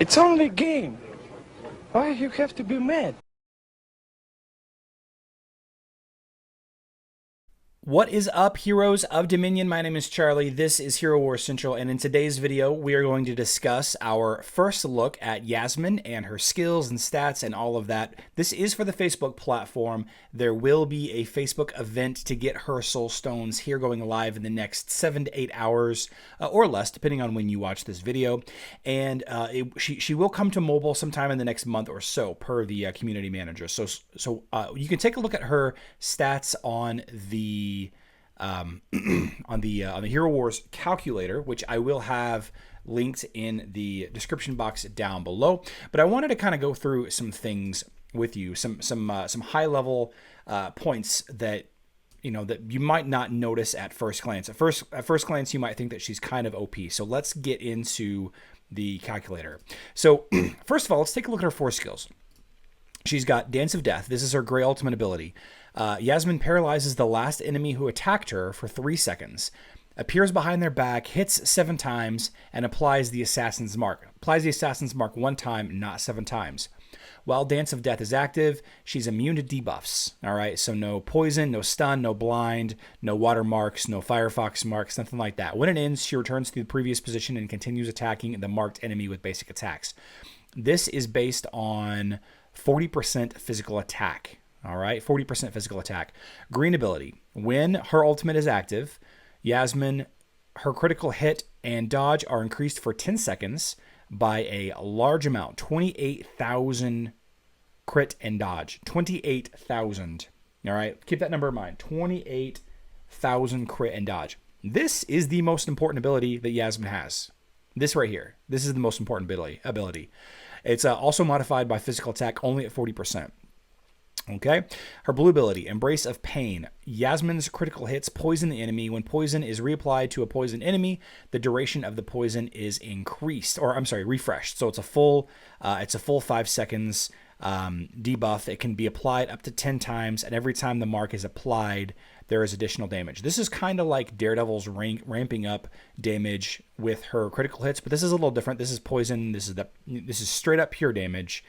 It's only a game. Why you have to be mad? What is up, heroes of Dominion? My name is Charlie. This is Hero Wars Central, and in today's video, we are going to discuss our first look at Yasmine and her skills and stats and all of that. This is for the Facebook platform. There will be a Facebook event to get her soul stones here going live in the next 7 to 8 hours or less, depending on when you watch this video. And she will come to mobile sometime in the next month or so, per the community manager. So you can take a look at her stats on the on the Hero Wars calculator, which I will have linked in the description box down below. But I wanted to kind of go through some things with you, some high level points that that you might not notice at first glance. At first glance, you might think that she's kind of OP. So let's get into the calculator. So first of all, let's take a look at her 4 skills. She's got Dance of Death. This is her Gray Ultimate ability. Yasmine paralyzes the last enemy who attacked her for 3 seconds, appears behind their back, hits 7 times, and applies the Assassin's Mark. Applies the Assassin's Mark 1 time, not 7 times. While Dance of Death is active, she's immune to debuffs. All right, so no poison, no stun, no blind, no water marks, no Firefox marks, nothing like that. When it ends, she returns to the previous position and continues attacking the marked enemy with basic attacks. This is based on 40% physical attack. All right, 40% physical attack. Green ability. When her ultimate is active, Yasmine, her critical hit and dodge are increased for 10 seconds by a large amount. 28,000 crit and dodge. 28,000. All right, keep that number in mind. 28,000 crit and dodge. This is the most important ability that Yasmine has. This right here. This is the most important ability. It's also modified by physical attack only at 40%. Okay, her blue ability, Embrace of Pain. Yasmine's critical hits poison the enemy. When poison is reapplied to a poisoned enemy, the duration of the poison is increased, or I'm sorry, refreshed. So it's a full 5 seconds debuff. It can be applied up to 10 times, and every time the mark is applied, there is additional damage. This is kind of like Daredevil's ramping up damage with her critical hits, but this is a little different. This is poison. This is straight up pure damage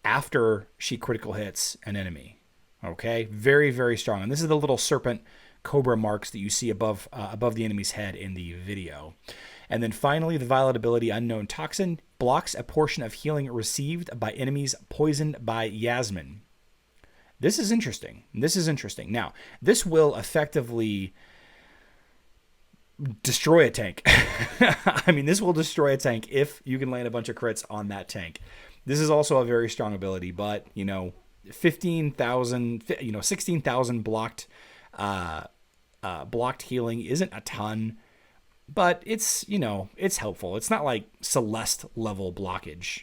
after she critical hits an enemy. Okay, very, very strong. And this is the little serpent cobra marks that you see above the enemy's head in the video. And then finally, the Violet ability, Unknown Toxin, blocks a portion of healing received by enemies poisoned by Yasmine. This is interesting. Now, this will effectively destroy a tank. I mean, this will destroy a tank if you can land a bunch of crits on that tank. This is also a very strong ability, but 15,000, 16,000 blocked healing isn't a ton, but it's helpful. It's not like Celeste level blockage,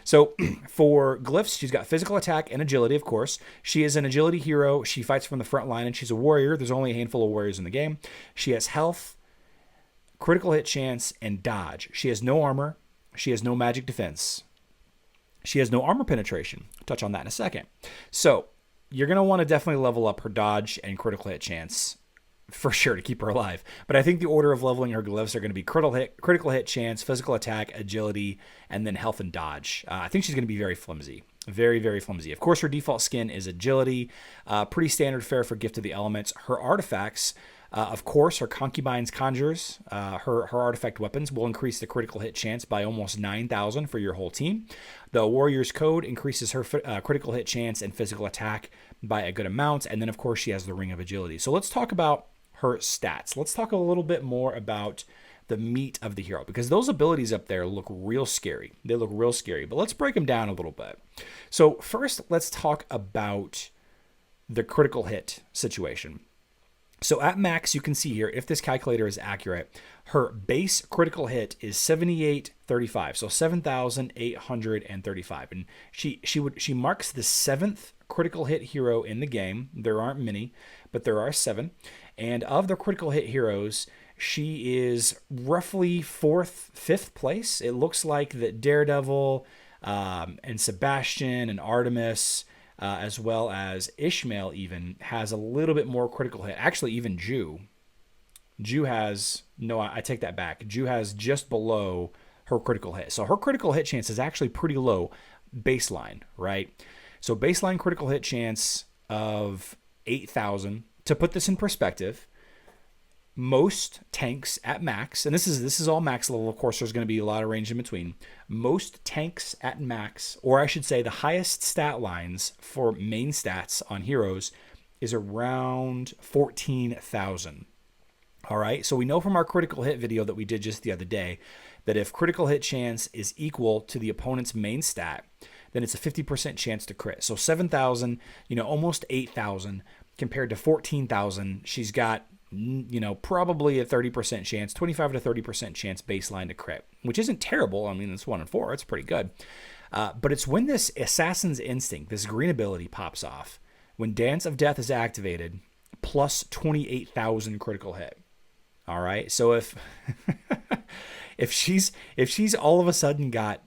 So for glyphs, she's got physical attack and agility, of course. She is an agility hero. She fights from the front line, and she's a warrior. There's only a handful of warriors in the game. She has health, critical hit chance, and dodge. She has no armor. She has no magic defense. She has no armor penetration. I'll touch on that in a second. So you're going to want to definitely level up her dodge and critical hit chance for sure to keep her alive. But I think the order of leveling her glyphs are going to be critical hit chance, physical attack, agility, and then health and dodge. I think she's going to be very flimsy. Very, very flimsy. Of course, her default skin is agility. Pretty standard fare for Gift of the Elements. Her artifacts, of course, her Concubine's Conjures, her artifact weapons will increase the critical hit chance by almost 9,000 for your whole team. The Warrior's Code increases her critical hit chance and physical attack by a good amount. And then, of course, she has the Ring of Agility. So let's talk about her stats. Let's talk a little bit more about the meat of the hero, because those abilities up there look real scary. They look real scary, but let's break them down a little bit. So first, let's talk about the critical hit situation. So at max, you can see here, if this calculator is accurate, her base critical hit is 7,835, so 7,835. And she marks the 7th critical hit hero in the game. There aren't many, but there are 7. And of the critical hit heroes, she is roughly 4th, 5th place. It looks like that Daredevil and Sebastian and Artemis, as well as Ishmael even, has a little bit more critical hit. Actually, even Jew has, no, I take that back. Jew has just below her critical hit. So her critical hit chance is actually pretty low baseline, right? So baseline critical hit chance of 8,000. To put this in perspective, most tanks at max, and this is all max level, of course there's going to be a lot of range in between. Most tanks at max, or I should say the highest stat lines for main stats on heroes is around 14,000. All right, so we know from our critical hit video that we did just the other day that if critical hit chance is equal to the opponent's main stat, then it's a 50% chance to crit. So 7,000, almost 8,000 compared to 14,000. She's got, probably a 30% chance, 25 to 30% chance baseline to crit, which isn't terrible. I mean, it's 1 in 4. It's pretty good. But it's when this Assassin's Instinct, this green ability pops off, when Dance of Death is activated, plus 28,000 critical hit. All right. So if she's all of a sudden got,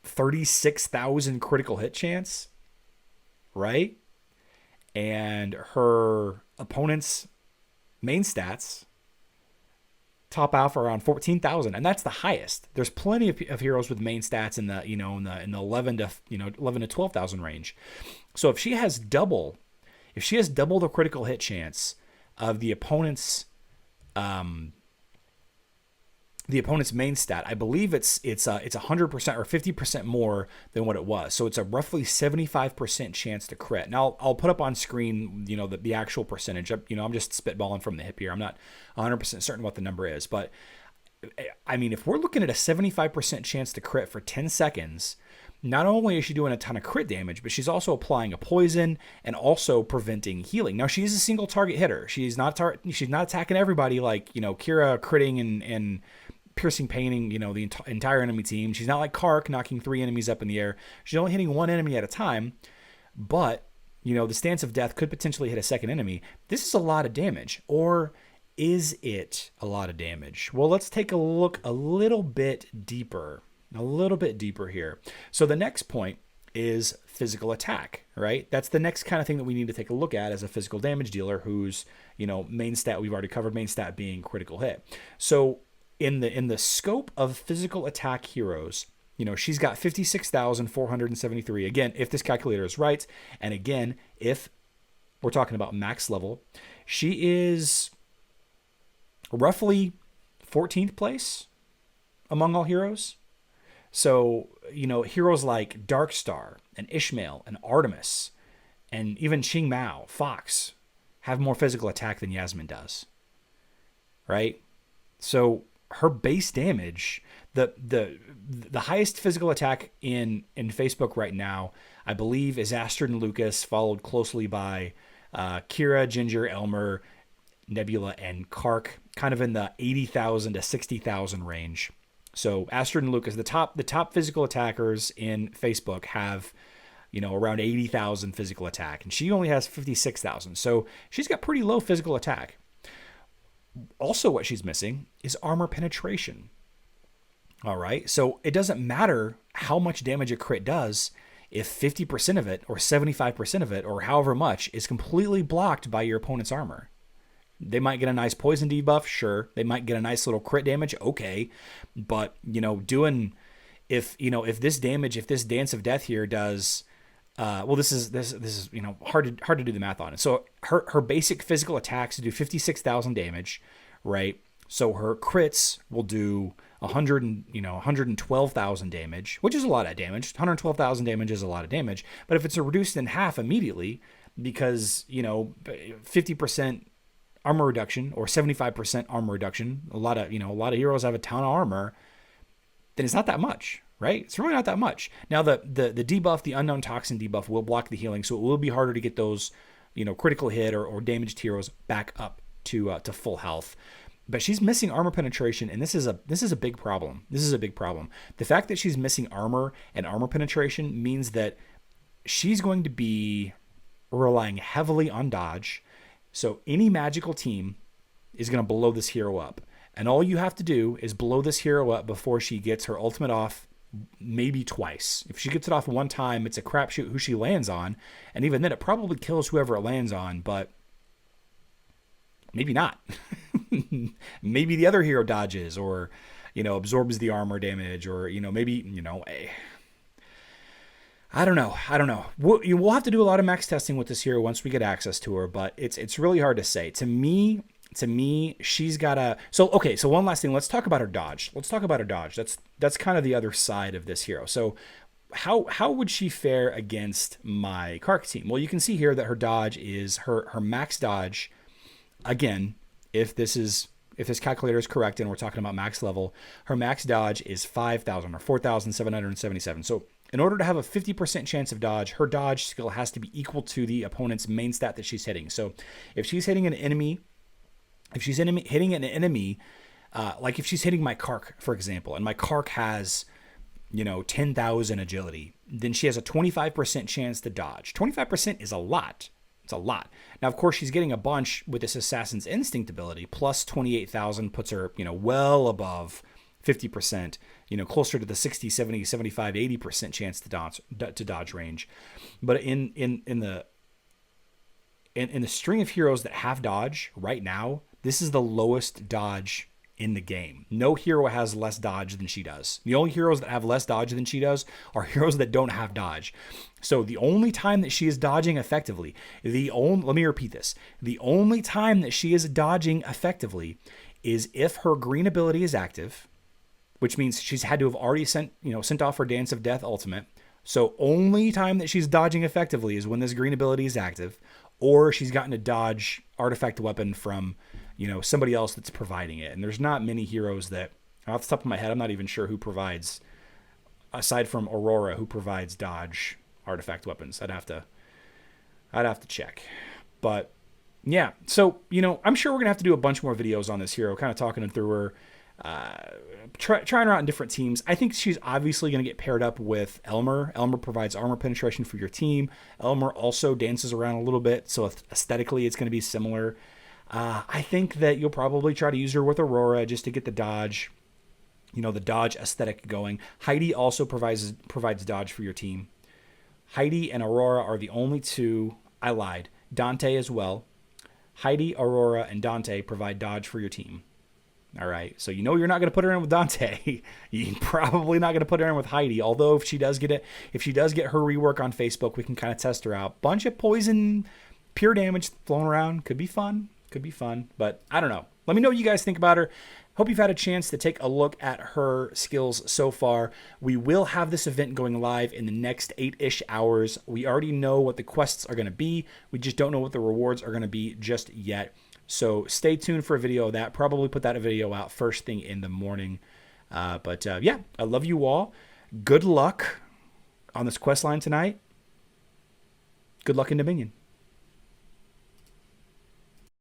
36,000 critical hit chance, right? And her opponent's main stats top out for around 14,000, and that's the highest. There's plenty of heroes with main stats in the in the 11 to 12,000 range. So if she has double the critical hit chance of the opponent's main stat, I believe it's 100% or 50% more than what it was. So it's a roughly 75% chance to crit. Now I'll put up on screen, the actual percentage. I'm just spitballing from the hip here. I'm not 100% certain what the number is, but I mean, if we're looking at a 75% chance to crit for 10 seconds, not only is she doing a ton of crit damage, but she's also applying a poison and also preventing healing. Now she's a single target hitter. She's not attacking everybody like, Kira critting and piercing painting, the entire enemy team. She's not like Kark knocking 3 enemies up in the air. She's only hitting 1 enemy at a time, but, the Stance of Death could potentially hit a second enemy. This is a lot of damage. Or is it a lot of damage? Well, let's take a look a little bit deeper here. So the next point is physical attack, right? That's the next kind of thing that we need to take a look at as a physical damage dealer whose, main stat we've already covered, main stat being critical hit. So in the scope of physical attack heroes, she's got 56,473. Again, if this calculator is right, and again, if we're talking about max level, she is roughly 14th place among all heroes. So, heroes like Darkstar and Ishmael and Artemis and even Qing Mao, Fox, have more physical attack than Yasmine does, right? So her base damage, the highest physical attack in Facebook right now, I believe, is Astrid and Lucas, followed closely by Kira, Ginger, Elmer, Nebula, and Kark, kind of in the 80,000 to 60,000 range. So Astrid and Lucas, the top physical attackers in Facebook have, around 80,000 physical attack, and she only has 56,000. So she's got pretty low physical attack. Also, what she's missing is armor penetration. All right, so it doesn't matter how much damage a crit does if 50% of it or 75% of it or however much is completely blocked by your opponent's armor. They might get a nice poison debuff, sure. They might get a nice little crit damage, okay. But, if this Dance of Death here does, this is hard to do the math on it. So her basic physical attacks do 56,000 damage, right? So her crits will do 112,000 damage, which is a lot of damage. 112,000 damage is a lot of damage. But if it's reduced in half immediately, because 50% armor reduction or 75% armor reduction, a lot of heroes have a ton of armor, then it's not that much, right? It's really not that much. Now the debuff, the unknown toxin debuff, will block the healing, so it will be harder to get those, critical hit or damaged heroes back up to full health. But she's missing armor penetration, and this is a big problem. This is a big problem. The fact that she's missing armor and armor penetration means that she's going to be relying heavily on dodge. So any magical team is going to blow this hero up. And all you have to do is blow this hero up before she gets her ultimate off, maybe twice. If she gets it off one time, it's a crapshoot who she lands on. And even then, it probably kills whoever it lands on, but maybe not. Maybe the other hero dodges, or, absorbs the armor damage, or, maybe, I don't know. We'll have to do a lot of max testing with this hero once we get access to her, but it's really hard to say. To me, she's got a... So one last thing. Let's talk about her dodge. That's kind of the other side of this hero. So how would she fare against my Kark team? Well, you can see here that her dodge is her max dodge. Again, if this calculator is correct and we're talking about max level, her max dodge is 5,000 or 4,777. So in order to have a 50% chance of dodge, her dodge skill has to be equal to the opponent's main stat that she's hitting. So if she's hitting an enemy, like if she's hitting my Kark, for example, and my Kark has, 10,000 agility, then she has a 25% chance to dodge. 25% is a lot. It's a lot. Now, of course, she's getting a bunch with this Assassin's Instinct ability, plus 28,000 puts her, well above 50%, closer to the 60, 70, 75, 80% chance to dodge range. But in the string of heroes that have dodge right now, this is the lowest dodge in the game. No hero has less dodge than she does. The only heroes that have less dodge than she does are heroes that don't have dodge. So the only time that she is dodging effectively, let me repeat this. The only time that she is dodging effectively is if her green ability is active, which means she's had to have already sent off her Dance of Death ultimate. So only time that she's dodging effectively is when this green ability is active, or she's gotten a dodge artifact weapon from, somebody else that's providing it. And there's not many heroes that, off the top of my head, I'm not even sure who provides, aside from Aurora, who provides dodge artifact weapons. I'd have to check. But yeah, so, I'm sure we're going to have to do a bunch more videos on this hero, kind of talking through her, trying her out in different teams. I think she's obviously going to get paired up with Elmer. Elmer provides armor penetration for your team. Elmer also dances around a little bit, so aesthetically it's going to be similar. I think that you'll probably try to use her with Aurora just to get the dodge, the dodge aesthetic going. Heidi also provides dodge for your team. Heidi and Aurora are the only two. I lied. Dante as well. Heidi, Aurora, and Dante provide dodge for your team. All right, so you're not going to put her in with Dante. You're probably not going to put her in with Heidi. Although if she does get her rework on Facebook, we can kind of test her out. Bunch of poison, pure damage flowing around. Could be fun. But I don't know. Let me know what you guys think about her. Hope you've had a chance to take a look at her skills so far. We will have this event going live in the next 8-ish hours. We already know what the quests are going to be. We just don't know what the rewards are going to be just yet. So stay tuned for a video of that. Probably put that video out first thing in the morning. But yeah, I love you all. Good luck on this quest line tonight. Good luck in Dominion.